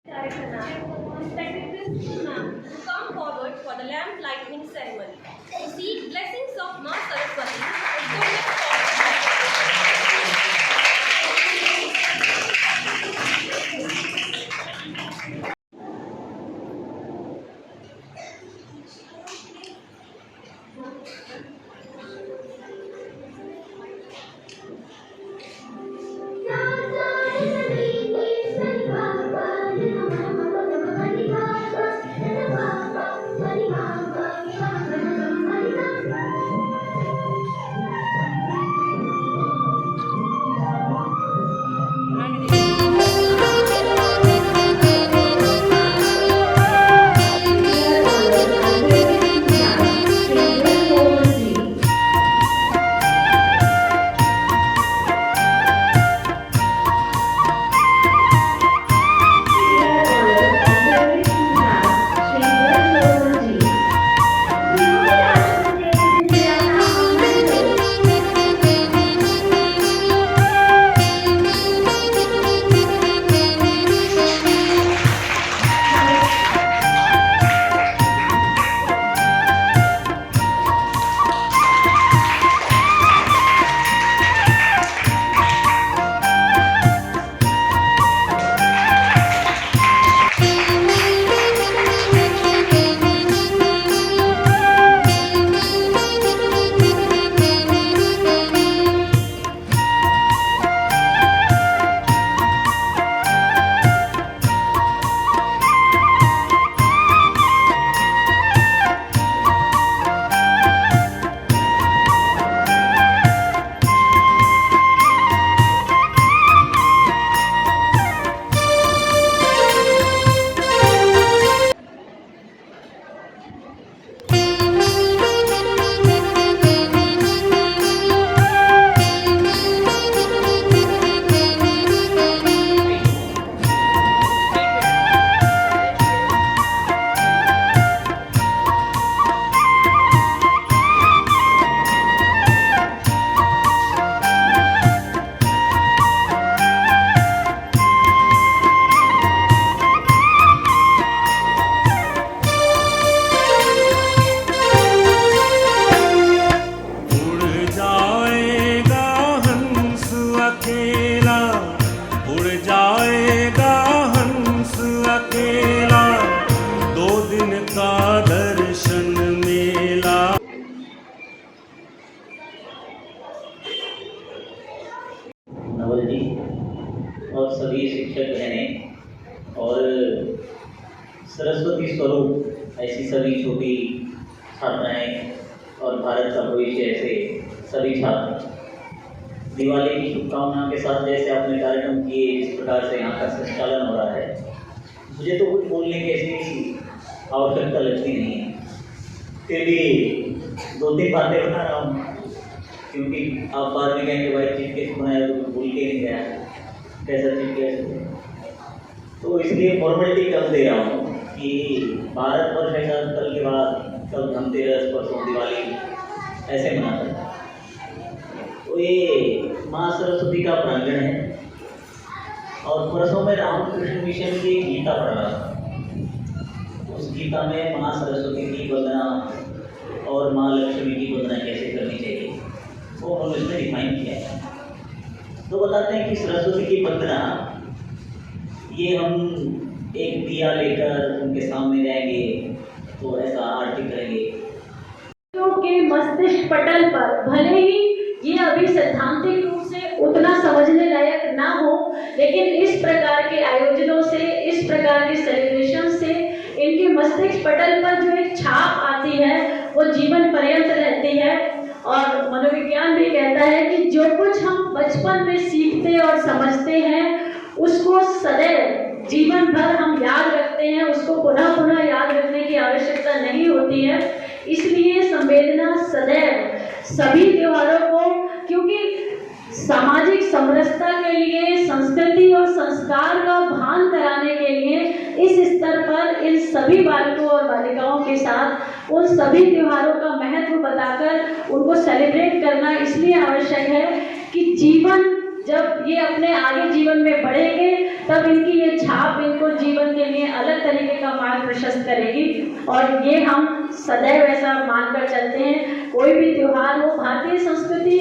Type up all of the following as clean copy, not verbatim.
Director ma'am, respected principal ma'am, to come forward for the lamp lighting ceremony. To seek blessings of Ma Saraswati is going Naval जी और सभी शिक्षक बहनें और सरस्वती स्वरूप ऐसी सभी छोटी छात्राएं और भारत का भविष्य ऐसे सभी छात्र, दिवाली की शुभकामनाओं के साथ जैसे आपने कार्यक्रम किए, इस प्रकार से यहाँ का संचालन हो रहा है। मुझे तो कुछ बोलने की ऐसी आवश्यकता लगती नहीं है, फिर भी दो तीन बातें बता रहा हूँ, क्योंकि आप बाद में कहेंगे भाई चीफ केस बनाया तो भूल के नहीं गया, कैसा चीफ केस। तो इसलिए फॉर्मेलिटी कल दे रहा हूँ कि भारत वर्ष ऐसा कल के बाद कल धनतेरस परसों दिवाली ऐसे मनाता है। तो ये माँ सरस्वती का प्रांगण है और परसों में रामकृष्ण मिशन की गीता पढ़ रहा था। उस गीता में माँ सरस्वती की वंदना और माँ लक्ष्मी की वंदना कैसे करनी चाहिए वो हम इसमें डिफाइन किया है। तो बताते हैं कि सरस्वती की वंदना ये हम एक दिया लेकर उनके सामने जाएंगे तो ऐसा आरती करेंगे के मस्तिष्क पटल पर, भले ही ये अभी सैद्धांतिक रूप से उतना समझने लायक ना हो, लेकिन इस प्रकार के आयोजनों से, इस प्रकार के सेलिब्रेशन से इनके मस्तिष्क पटल पर जो एक छाप आती है वो जीवन पर्यंत रहती है। और मनोविज्ञान भी कहता है कि जो कुछ हम बचपन में सीखते और समझते हैं उसको सदैव जीवन भर हम याद रखते हैं, उसको पुनः पुनः याद रखने की आवश्यकता नहीं होती है। इसलिए संवेदना सदैव सभी त्योहारों को, क्योंकि सामाजिक समरसता के लिए, संस्कृति और संस्कार का भान कराने के लिए इस स्तर पर इन सभी बालकों और बालिकाओं के साथ उन सभी त्योहारों का महत्व बताकर उनको सेलिब्रेट करना इसलिए आवश्यक है कि जीवन जब ये अपने आगे जीवन में बढ़ेंगे तब इनकी ये छाप इनको जीवन के लिए अलग तरीके का मार्ग प्रशस्त करेगी। और ये हम सदैव ऐसा मानकर चलते हैं। कोई भी त्योहार हो, भारतीय संस्कृति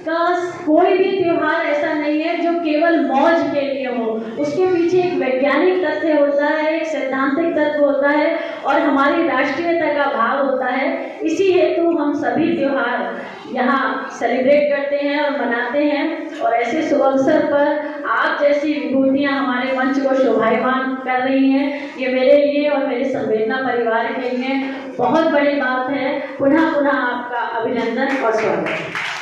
का कोई भी त्योहार ऐसा नहीं है जो केवल मौज के लिए हो। उसके पीछे एक वैज्ञानिक तथ्य होता है, एक सैद्धांतिक तत्व होता है और हमारी राष्ट्रीयता का भाव होता है। इसी हेतु हम सभी त्योहार यहाँ सेलिब्रेट करते हैं और मनाते हैं। और ऐसे शुभ अवसर पर आप जैसी विभूतियाँ हमारे मंच को शोभायमान कर रही हैं, ये मेरे लिए और मेरे संवेदना परिवार के लिए बहुत बड़ी बात है। पुनः पुनः आपका अभिनंदन और स्वागत।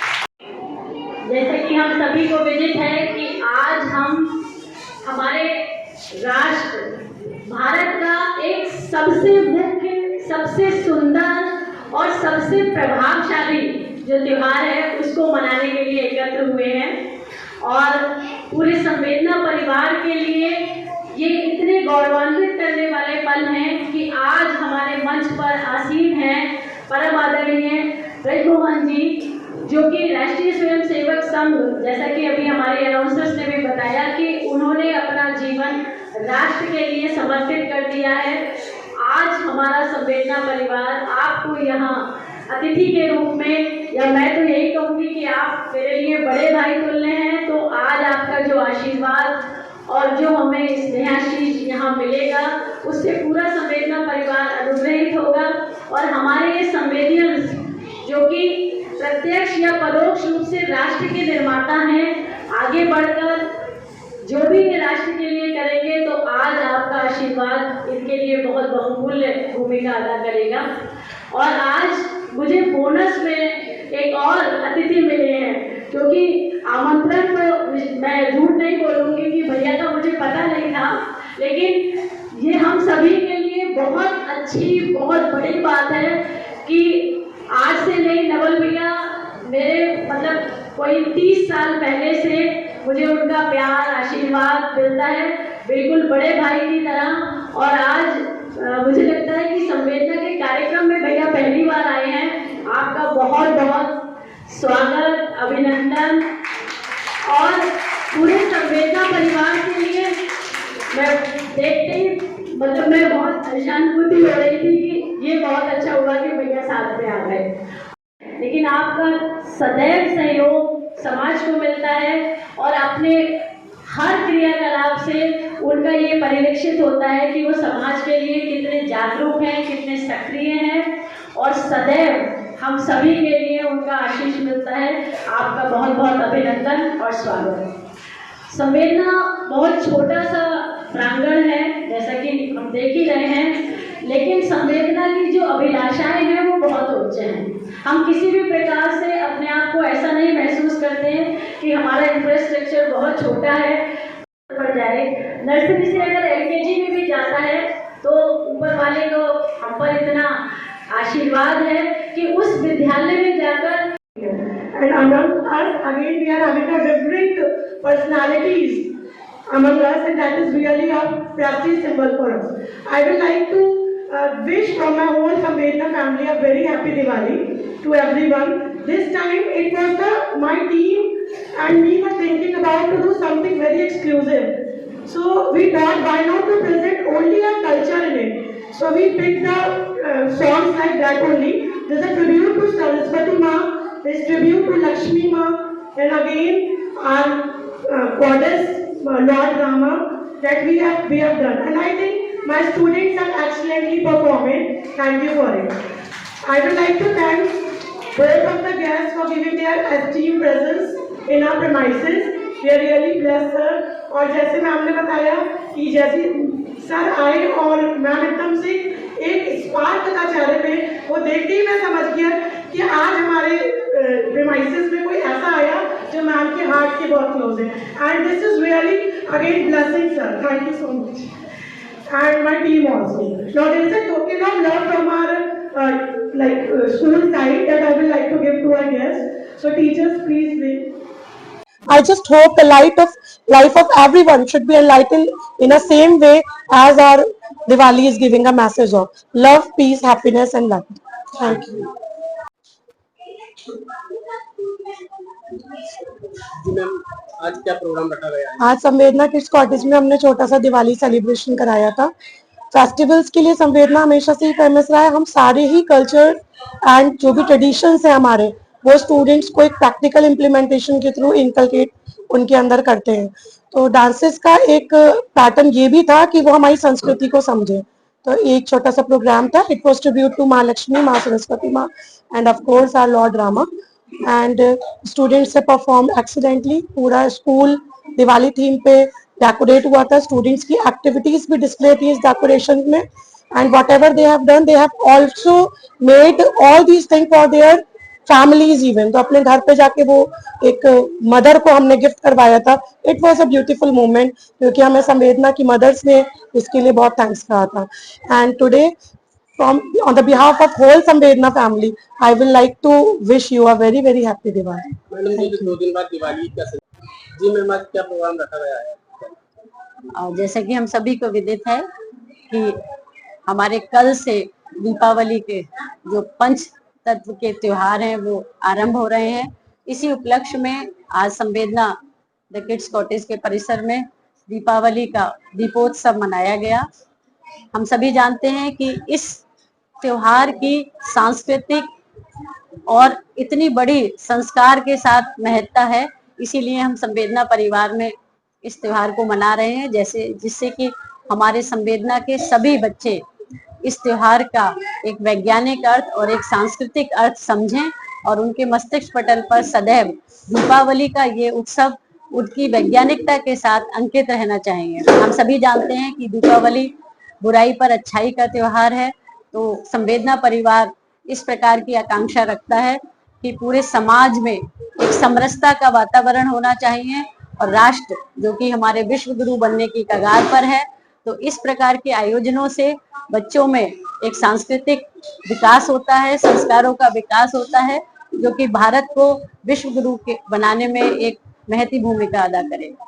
जैसे कि हम सभी को विदित है कि आज हम हमारे राष्ट्र भारत का एक सबसे मुख्य, सबसे सुंदर और सबसे प्रभावशाली जो त्योहार है उसको मनाने के लिए एकत्र हुए हैं। और पूरे संवेदना परिवार के लिए ये इतने गौरवान्वित करने वाले पल हैं कि आज हमारे मंच पर आसीन हैं परम आदरणीय ब्रजमोहन जी, जो कि राष्ट्रीय स्वयंसेवक संघ, जैसा कि अभी हमारे अनाउंसर्स ने भी बताया कि उन्होंने अपना जीवन राष्ट्र के लिए समर्पित कर दिया है। आज हमारा संवेदना परिवार आपको यहाँ अतिथि के रूप में, या मैं तो यही कहूँगी कि आप मेरे लिए बड़े भाई तुल्य हैं, तो आज आपका जो आशीर्वाद और जो हमें स्नेहाशीष यहाँ मिलेगा उससे पूरा संवेदना परिवार अनुग्रहित होगा। और हमारे ये संवेदियंस जो कि प्रत्यक्ष या परोक्ष रूप से राष्ट्र के निर्माता हैं, आगे बढ़कर जो भी ये राष्ट्र के लिए करेंगे तो आज आपका आशीर्वाद इनके लिए बहुत बहुमूल्य भूमिका अदा करेगा। और आज मुझे बोनस में एक और अतिथि मिले हैं, क्योंकि आमंत्रण पर मैं झूठ नहीं बोलूँगी कि भैया का मुझे पता नहीं था, लेकिन ये हम सभी के लिए बहुत अच्छी, बहुत बड़ी बात है कि आज से नहीं, नवल भैया मेरे मतलब कोई 30 साल पहले से मुझे उनका प्यार आशीर्वाद मिलता है, बिल्कुल बड़े भाई की तरह। और आज मुझे लगता है कि संवेदना के कार्यक्रम में भैया पहली बार आए हैं। आपका बहुत बहुत स्वागत, अभिनंदन। और पूरे संवेदना परिवार के लिए मैं देखते ही मतलब मैं बहुत शांति हो रही थी कि ये बहुत अच्छा हुआ कि भैया साथ में आ गए। लेकिन आपका सदैव सहयोग समाज को मिलता है और अपने हर क्रियाकलाप से उनका ये परिलक्षित होता है कि वो समाज के लिए कितने जागरूक हैं, कितने सक्रिय हैं, और सदैव हम सभी के लिए उनका आशीष मिलता है। आपका बहुत बहुत अभिनंदन और स्वागत। संवेदना बहुत छोटा सा प्रांगण है, जैसा कि हम देख ही रहे हैं, लेकिन संवेदना की जो अभिलाषाएं हैं वो बहुत उच्च हैं। हम किसी भी प्रकार से अपने आप को ऐसा नहीं महसूस करते हैं कि हमारा इंफ्रास्ट्रक्चर बहुत छोटा है, पर जाए। नर्सरी से अगर LKG में भी जाता है तो ऊपर वाले को हम पर इतना आशीर्वाद है कि उस विद्यालय में जाकर and among us again we are having a different personalities among us, and that is really a practice symbol for us. I would like to wish from my whole Samvedna family a very happy Diwali to everyone. This time it was my team and me were thinking about to do something very exclusive. So we thought why not to present only our culture in it. So we picked the songs like that only. There's a tribute to Saraswati Ma, there's tribute to Lakshmi Ma, and again our goddess Lord Rama that we have done. And I think my students have excellently performed. Thank you for it. I would like to thank both of the guests for giving their esteemed presence in our premises. We are really blessed, sir. और जैसे ma'am ने बताया कि जैसे sir आए और ma'am एकदम से एक स्पार्क था चेहरे पे, वो देखते ही मैं समझ गया कि आज हमारे प्रीमाइसेस में कोई ऐसा आया जो मैम के हार्ट के बहुत क्लोज है. And this is really again blessing sir. Thank you so much. And my team also. Now there is a token of love from our school side that I will like to give to our guests. So teachers, please bring. I just hope the life of everyone should be enlightened in the same way as our Diwali is giving a message of love, peace, happiness, and light. Thank you. जी ma'am, आज क्या programme रखा गया है? आज संवेदना kids cottage में हमने छोटा सा दिवाली सेलिब्रेशन कराया था। फेस्टिवल्स के लिए संवेदना हमेशा से ही फेमस रहा है। हम सारे ही कल्चर एंड जो भी ट्रेडिशंस है हमारे, वो स्टूडेंट्स को एक प्रैक्टिकल इम्प्लीमेंटेशन के थ्रू इनकलकेट उनके अंदर करते हैं। तो डांसेस का एक पैटर्न ये भी था कि वो हमारी संस्कृति को समझे। तो एक छोटा सा प्रोग्राम था। इट वॉज ट्रिब्यूट टू माँ लक्ष्मी, माँ सरस्वती माँ and of course our lord Rama. And students से परफॉर्म एक्सीलेंटली। पूरा स्कूल दिवाली थीम पे डेकोरेट हुआ था। स्टूडेंट्स की एक्टिविटीज भी डिस्प्ले थी इस डेकोरेशन में। And what ever they have done, they have also made all these thing for their families even. तो अपने घर पे जाके वो एक मदर को हमने गिफ्ट करवाया था। It was a beautiful moment, क्योंकि हमें संवेदना की मदर्स ने इसके लिए बहुत थैंक्स कहा था। And today from on the behalf of whole Samvedna family, I will like to wish you a very very happy Diwali. Madam ji, 2 दिन बाद दिवाली कैसे? जी मैम, आज क्या प्रोग्राम रखा गया है? और जैसे कि हम सभी को विदित है कि हमारे कल से दीपावली के जो पंच तत्व के त्योहार हैं वो आरंभ हो रहे हैं। इसी उपलक्ष्य में आज संवेदना द किड्स कॉटेज के परिसर में दीपावली का दीपोत्सव मनाया गया। हम सभी जानते हैं कि इस त्योहार की सांस्कृतिक और इतनी बड़ी संस्कार के साथ महत्ता है, इसीलिए हम संवेदना परिवार में इस त्योहार को मना रहे हैं, जिससे कि हमारे संवेदना के सभी बच्चे इस त्योहार का एक वैज्ञानिक अर्थ और एक सांस्कृतिक अर्थ समझें और उनके मस्तिष्क पटल पर सदैव दीपावली का ये उत्सव उनकी वैज्ञानिकता के साथ अंकित रहना चाहिए। हम सभी जानते हैं कि दीपावली बुराई पर अच्छाई का त्योहार है। तो संवेदना परिवार इस प्रकार की आकांक्षा रखता है कि पूरे समाज में एक समरसता का वातावरण होना चाहिए और राष्ट्र जो कि हमारे विश्व गुरु बनने की कगार पर है, तो इस प्रकार के आयोजनों से बच्चों में एक सांस्कृतिक विकास होता है, संस्कारों का विकास होता है, जो कि भारत को विश्व गुरु के बनाने में एक महती भूमिका अदा करेगा।